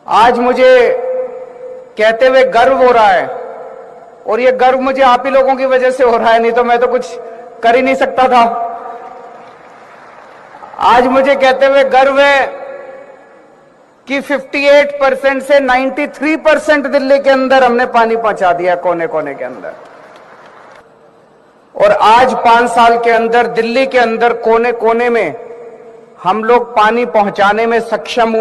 आज मुझे कहते हुए गर्व हो रहा है, और ये गर्व मुझे आप ही लोगों की वजह से हो रहा है, नहीं तो मैं तो कुछ कर ही नहीं सकता था। आज मुझे कहते हुए गर्व है कि 58% से 93% दिल्ली के अंदर हमने पानी पहुंचा दिया, कोने कोने के अंदर। और आज 5 साल के अंदर दिल्ली के अंदर कोने कोने में हम लोग पानी पहुंचाने में सक्षम हुए।